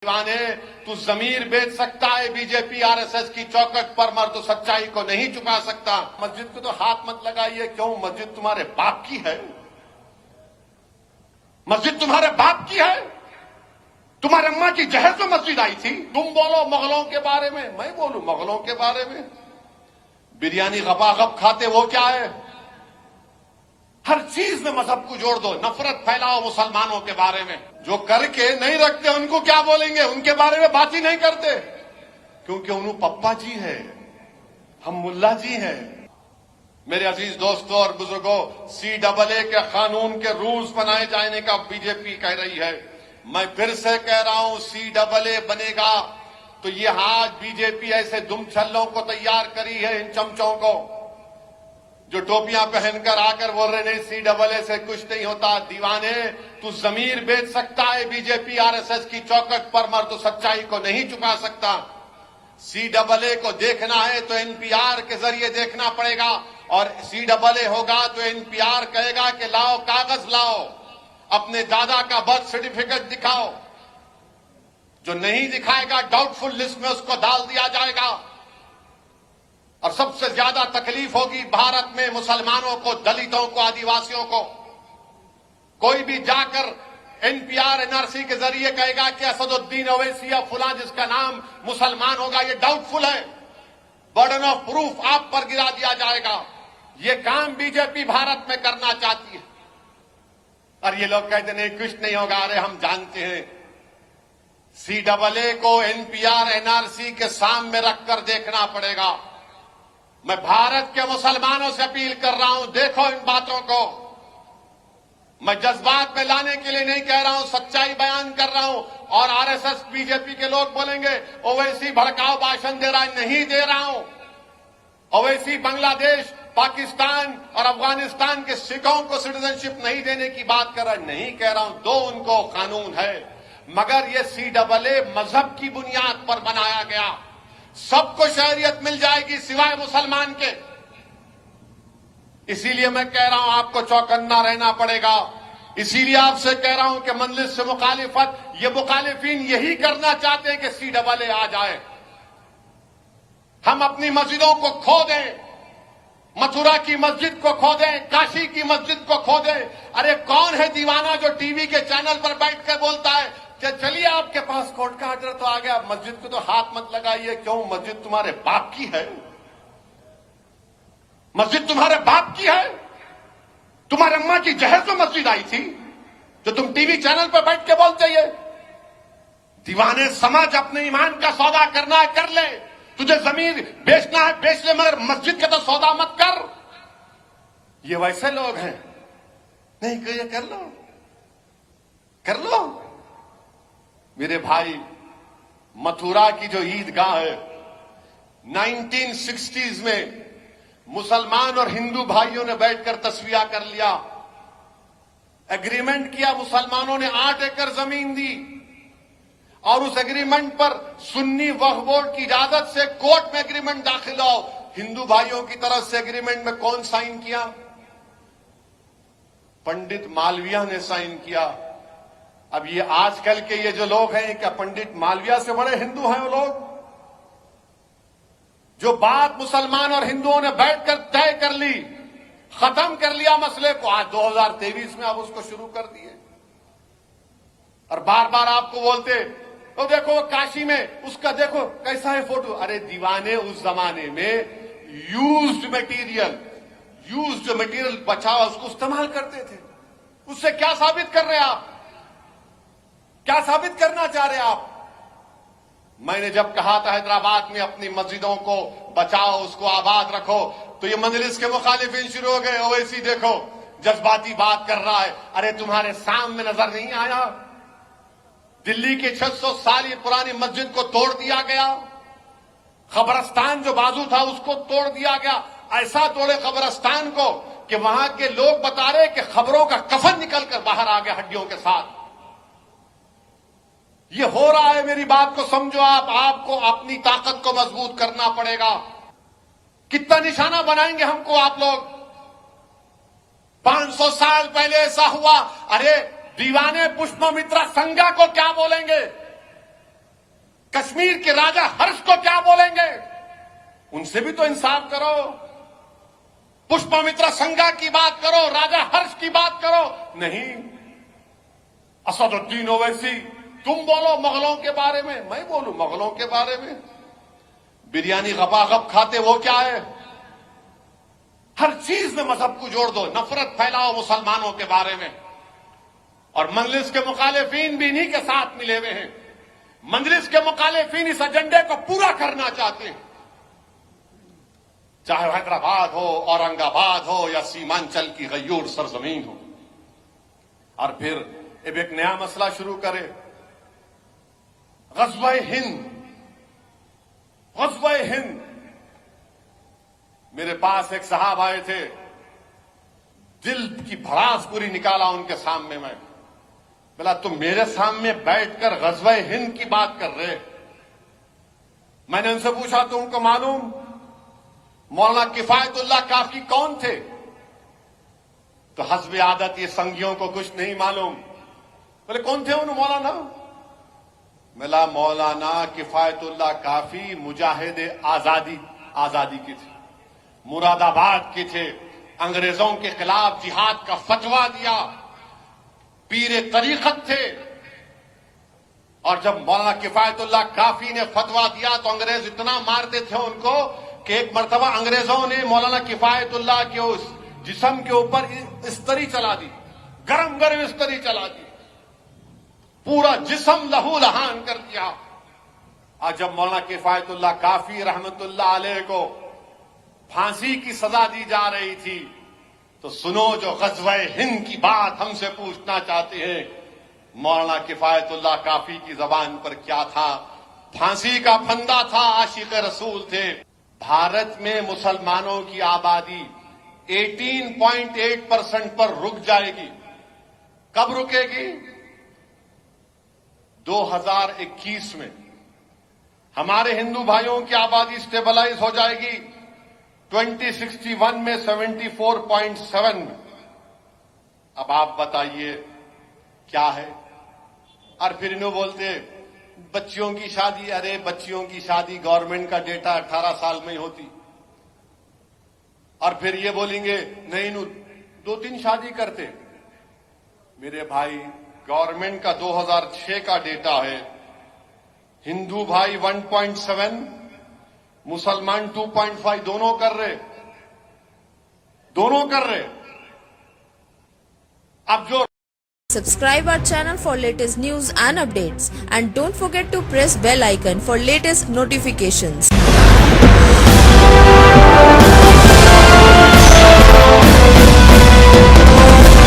दीवाने, तू जमीर बेच सकता है बीजेपी आरएसएस की चौखट पर, मर तो सच्चाई को नहीं चुका सकता। मस्जिद को तो हाथ मत लगाइए। क्यों? मस्जिद तुम्हारे बाप की है। मस्जिद तुम्हारे बाप की है। तुम्हारे अम्मा की जहर में मस्जिद आई थी। तुम बोलो मुगलों के बारे में, मैं बोलूं मुगलों के बारे में। बिरयानी गपागप खाते वो क्या है? हर चीज में मजहब को जोड़ दो, नफरत फैलाओ मुसलमानों के बारे में। जो करके नहीं रखते उनको क्या बोलेंगे? उनके बारे में बात ही नहीं करते, क्योंकि उन्हों पप्पा जी है, हम मुल्ला जी हैं। मेरे अजीज दोस्तों और बुजुर्गों, CAA के कानून के रूल्स बनाए जाने का बीजेपी कह रही है। मैं फिर से कह रहा हूं, CAA बनेगा तो ये आज बीजेपी ऐसे दुम छल्लों को तैयार करी है, इन चमचों को जो टोपियां पहनकर आकर बोल रहे नहीं CAA से कुछ नहीं होता। दीवाने, तू जमीर बेच सकता है बीजेपी आरएसएस की चौखट पर, मर तो सच्चाई को नहीं चुका सकता। CAA को देखना है तो NPR के जरिए देखना पड़ेगा, और CAA होगा तो NPR कहेगा कि लाओ कागज लाओ, अपने दादा का बर्थ सर्टिफिकेट दिखाओ। जो नहीं दिखाएगा डाउटफुल लिस्ट में उसको डाल दिया जाएगा। और सबसे ज्यादा तकलीफ होगी भारत में मुसलमानों को, दलितों को, आदिवासियों को। कोई भी जाकर NPR NRC के जरिए कहेगा कि असदुद्दीन ओवैसी या फुला जिसका नाम मुसलमान होगा, ये डाउटफुल है। बर्डन ऑफ प्रूफ आप पर गिरा दिया जाएगा। ये काम बीजेपी भारत में करना चाहती है। और ये लोग कहते नहीं कुछ नहीं होगा। अरे हम जानते हैं, CAA को NPR NRC के सामने रखकर देखना पड़ेगा। मैं भारत के मुसलमानों से अपील कर रहा हूं, देखो इन बातों को। मैं जज्बात में लाने के लिए नहीं कह रहा हूं, सच्चाई बयान कर रहा हूं। और आरएसएस बीजेपी के लोग बोलेंगे ओवैसी भड़काऊ भाषण दे रहा है, नहीं दे रहा हूं। ओवैसी बांग्लादेश, पाकिस्तान और अफगानिस्तान के सिखों को सिटीजनशिप नहीं देने की बात कर रहा है, नहीं कह रहा हूं। दो उनको कानून है, मगर ये CAA मजहब की बुनियाद पर बनाया गया। सबको शहरियत मिल जाएगी सिवाय मुसलमान के। इसीलिए मैं कह रहा हूं आपको चौकन्ना रहना पड़ेगा। इसीलिए आपसे कह रहा हूं कि मजलिस से मुखालिफत, ये मुखालिफिन यही करना चाहते हैं कि CAA आ जाए, हम अपनी मस्जिदों को खो दें। मथुरा की मस्जिद को खो दें, काशी की मस्जिद को खो दें। अरे कौन है दीवाना जो टीवी के चैनल पर बैठकर बोलता है कि चलिए आपके पास कोर्ट का ऑर्डर तो आ गया, मस्जिद को तो हाथ मत लगाइए। क्यों? मस्जिद तुम्हारे बाप की है। मस्जिद तुम्हारे बाप की है। तुम्हारे अम्मा की जहर में मस्जिद आई थी, जो तुम टीवी चैनल पर बैठ के बोलते ये। दीवाने, समझ, अपने ईमान का सौदा करना है कर ले। तुझे जमीन बेचना है बेच ले, मगर मस्जिद का तो सौदा मत कर। ये वैसे लोग हैं। नहीं कहिए कर लो, कर लो। मेरे भाई, मथुरा की जो ईदगाह है, 1960s में मुसलमान और हिंदू भाइयों ने बैठकर तस्वीर कर लिया, एग्रीमेंट किया। मुसलमानों ने 8 एकड़ जमीन दी, और उस एग्रीमेंट पर सुन्नी वक्फ बोर्ड की इजाजत से कोर्ट में एग्रीमेंट दाखिल हो। हिंदू भाइयों की तरफ से एग्रीमेंट में कौन साइन किया? पंडित मालविया ने साइन किया। अब ये आजकल के ये जो लोग हैं, क्या पंडित मालविया से बड़े हिंदू हैं वो लोग? जो बात मुसलमान और हिंदुओं ने बैठकर तय कर ली, खत्म कर लिया मसले को, आज 2023 में अब उसको शुरू कर दिए। और बार बार आपको बोलते तो देखो काशी में उसका देखो कैसा है फोटो। अरे दीवाने, उस जमाने में यूज्ड मटेरियल बचा उसको इस्तेमाल करते थे। उससे क्या साबित कर रहे आप? क्या साबित करना चाह रहे आप? मैंने जब कहा था हैदराबाद में अपनी मस्जिदों को बचाओ, उसको आबाद रखो, तो ये मजलिस के मुखालिफिन शुरू हो गए। ओवैसी देखो जज्बाती बात कर रहा है। अरे तुम्हारे सामने नजर नहीं आया? दिल्ली की 600 साल पुरानी मस्जिद को तोड़ दिया गया। कब्रिस्तान जो बाजू था उसको तोड़ दिया गया। ऐसा तोड़े कब्रिस्तान को कि वहां के लोग बता रहे कि खबरों का कफन निकलकर बाहर आ गया हड्डियों के साथ। ये हो रहा है। मेरी बात को समझो आप। आपको अपनी ताकत को मजबूत करना पड़ेगा। कितना निशाना बनाएंगे हमको आप लोग? 500 साल पहले ऐसा हुआ। अरे दीवाने, पुष्पमित्रा संज्ञा को क्या बोलेंगे? कश्मीर के राजा हर्ष को क्या बोलेंगे? उनसे भी तो इंसाफ करो। पुष्पमित्रा संघा की बात करो, राजा हर्ष की बात करो। नहीं, असदुद्दीन ओवैसी, तुम बोलो मुगलों के बारे में, मैं बोलूं मुगलों के बारे में। बिरयानी गपागप खाते वो क्या है? हर चीज में मजहब को जोड़ दो, नफरत फैलाओ मुसलमानों के बारे में। और मजलिस के मुखालिफिन भी इन्हीं के साथ मिले हुए हैं। मजलिस के मुखालिफिन इस एजेंडे को पूरा करना चाहते हैं, चाहे हैदराबाद हो, औरंगाबाद हो या सीमांचल की गयूर सरजमीन हो। और फिर अब एक नया मसला शुरू करे, ग़ज़वा-ए हिंद। ग़ज़वा-ए हिंद, मेरे पास एक साहब आए थे, दिल की भड़ास पूरी निकाला उनके सामने। मैं बोला, तुम मेरे सामने बैठकर ग़ज़वा-ए हिंद की बात कर रहे? मैंने उनसे पूछा, तुमको मालूम मौलाना किफायतुल्लाह काफी कौन थे? तो हस्ब आदत ये संगियों को कुछ नहीं मालूम। बोले, कौन थे उन मौलाना? मिला, मौलाना किफायतुल्लाह काफी मुजाहिद आजादी के थे, मुरादाबाद के थे, अंग्रेजों के खिलाफ जिहाद का फतवा दिया, पीरे तरीकत थे। और जब मौलाना किफायतुल्लाह काफी ने फतवा दिया तो अंग्रेज इतना मारते थे उनको कि एक मर्तबा अंग्रेजों ने मौलाना किफायतुल्लाह के उस जिस्म के ऊपर इस्तरी चला दी, गरम गरम इस्तरी चला दी, पूरा जिस्म लहू लहान कर दिया। और जब मौलाना किफायतुल्लाह काफी रहमतुल्लाह अलैह को फांसी की सजा दी जा रही थी, तो सुनो जो ग़ज़वा-ए हिंद की बात हमसे पूछना चाहते हैं, मौलाना किफायतुल्लाह काफी की जबान पर क्या था? फांसी का फंदा था, आशिक रसूल थे। भारत में मुसलमानों की आबादी 18.8% पर रुक जाएगी। कब रुकेगी? 2021 में। हमारे हिंदू भाइयों की आबादी स्टेबलाइज हो जाएगी 2061 में 74.7 में। अब आप बताइए क्या है? और फिर इन्हों बोलते बच्चियों की शादी, अरे बच्चियों की शादी गवर्नमेंट का डेटा 18 साल में ही होती। और फिर ये बोलेंगे नहीं 2-3 शादी करते। मेरे भाई, गवर्नमेंट का 2006 का डेटा है, हिंदू भाई 1.7, मुसलमान 2.5, दोनों कर रहे। अब जो Subscribe our channel for latest news and updates, and don't forget to press bell icon for latest notifications.